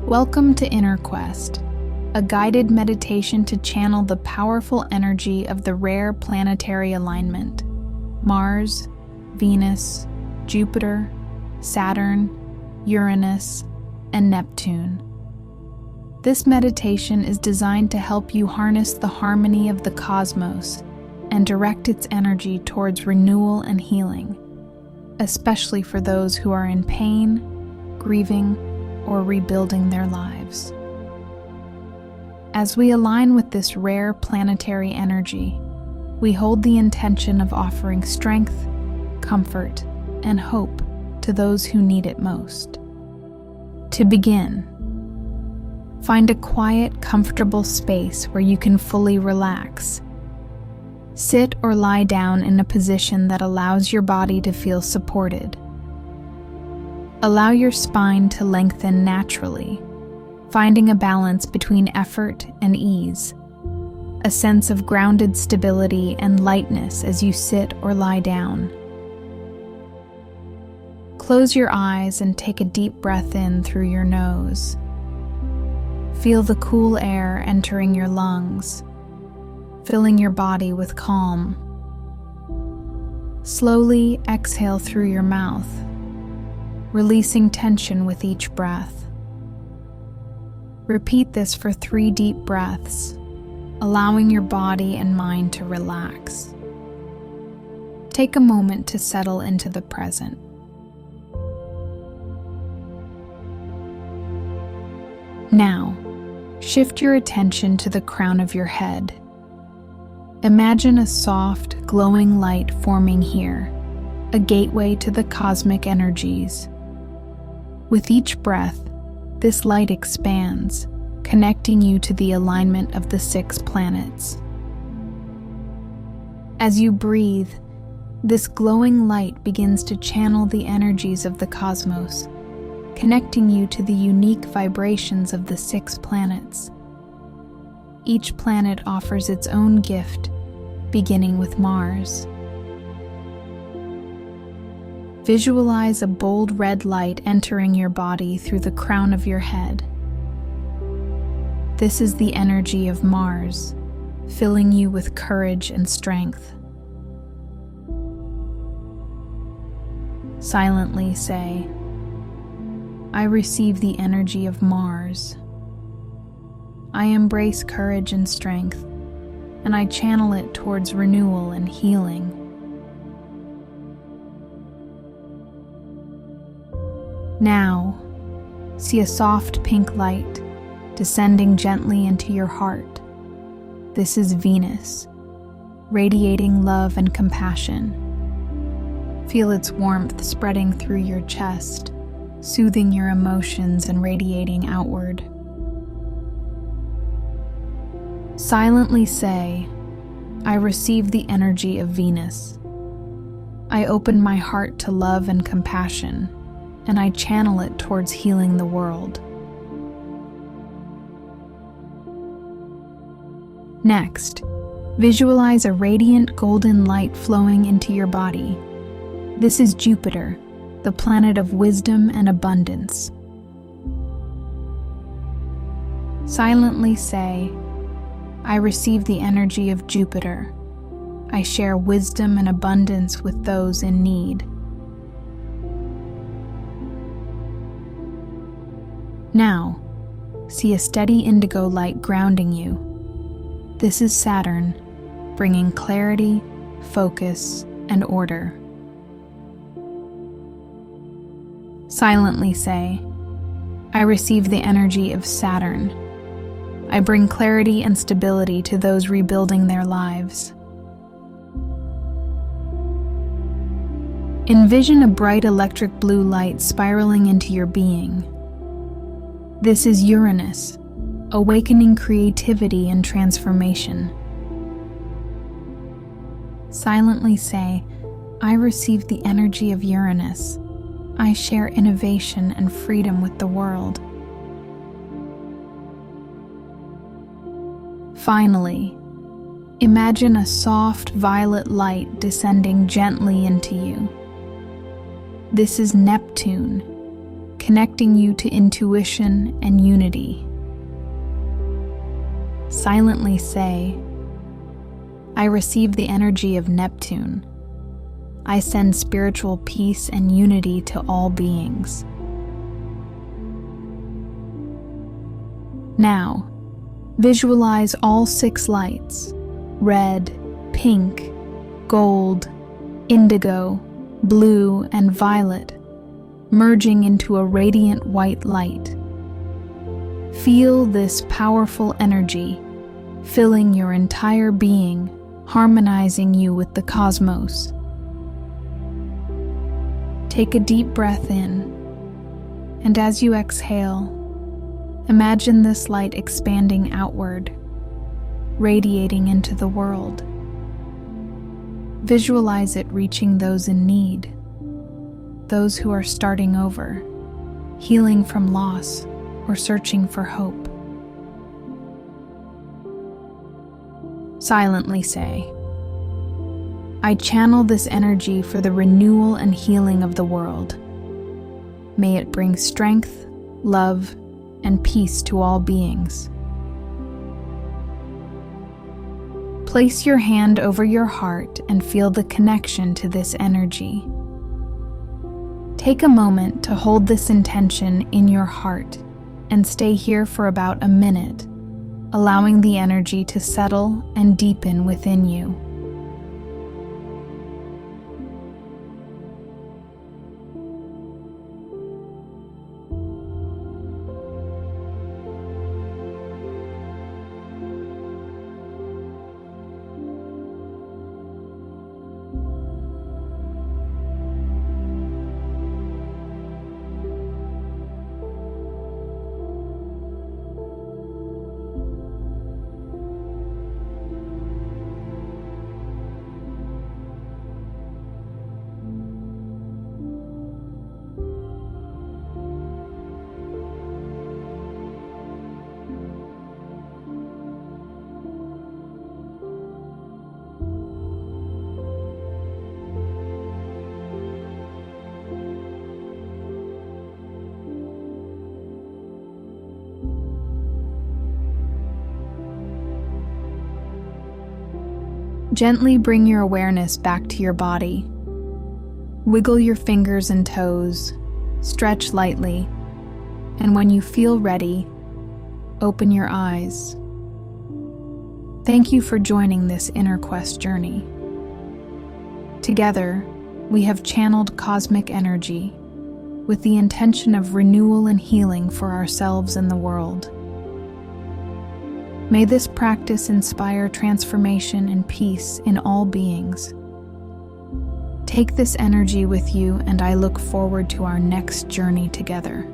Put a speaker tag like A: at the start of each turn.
A: Welcome to Inner Quest, a guided meditation to channel the powerful energy of the rare planetary alignment: Mars, Venus, Jupiter, Saturn, Uranus, and Neptune. This meditation is designed to help you harness the harmony of the cosmos and direct its energy towards renewal and healing, especially for those who are in pain, grieving, or rebuilding their lives. As we align with this rare planetary energy, we hold the intention of offering strength, comfort, and hope to those who need it most. To begin, find a quiet, comfortable space where you can fully relax. Sit or lie down in a position that allows your body to feel supported. Allow your spine to lengthen naturally, finding a balance between effort and ease, a sense of grounded stability and lightness as you sit or lie down. Close your eyes and take a deep breath in through your nose. Feel the cool air entering your lungs, filling your body with calm. Slowly exhale through your mouth, releasing tension with each breath. Repeat this for 3 deep breaths, allowing your body and mind to relax. Take a moment to settle into the present. Now, shift your attention to the crown of your head. Imagine a soft, glowing light forming here, a gateway to the cosmic energies. With each breath, this light expands, connecting you to the alignment of the 6 planets. As you breathe, this glowing light begins to channel the energies of the cosmos, connecting you to the unique vibrations of the 6 planets. Each planet offers its own gift, beginning with Mars. Visualize a bold red light entering your body through the crown of your head. This is the energy of Mars, filling you with courage and strength. Silently say, "I receive the energy of Mars. I embrace courage and strength, and I channel it towards renewal and healing." Now, see a soft pink light descending gently into your heart. This is Venus, radiating love and compassion. Feel its warmth spreading through your chest, soothing your emotions and radiating outward. Silently say, "I receive the energy of Venus. I open my heart to love and compassion, and I channel it towards healing the world." Next, visualize a radiant golden light flowing into your body. This is Jupiter, the planet of wisdom and abundance. Silently say, "I receive the energy of Jupiter. I share wisdom and abundance with those in need." Now, see a steady indigo light grounding you. This is Saturn, bringing clarity, focus, and order. Silently say, "I receive the energy of Saturn. I bring clarity and stability to those rebuilding their lives." Envision a bright electric blue light spiraling into your being. This is Uranus, awakening creativity and transformation. Silently say, "I receive the energy of Uranus. I share innovation and freedom with the world." Finally, imagine a soft violet light descending gently into you. This is Neptune, connecting you to intuition and unity. Silently say, I receive the energy of Neptune. I send spiritual peace and unity to all beings. Now, visualize all 6 lights: red, pink, gold, indigo, blue, and violet, merging into a radiant white light. Feel this powerful energy filling your entire being, harmonizing you with the cosmos. Take a deep breath in, and as you exhale, imagine this light expanding outward, radiating into the world. Visualize it reaching those in need, those who are starting over, healing from loss, or searching for hope. Silently say, I channel this energy for the renewal and healing of the world. May it bring strength, love, and peace to all beings. Place your hand over your heart and feel the connection to this energy. Take a moment to hold this intention in your heart and stay here for about a minute, allowing the energy to settle and deepen within you. Gently bring your awareness back to your body. Wiggle your fingers and toes, stretch lightly, and when you feel ready, open your eyes. Thank you for joining this inner quest journey. Together, we have channeled cosmic energy with the intention of renewal and healing for ourselves and the world. May this practice inspire transformation and peace in all beings. Take this energy with you, and I look forward to our next journey together.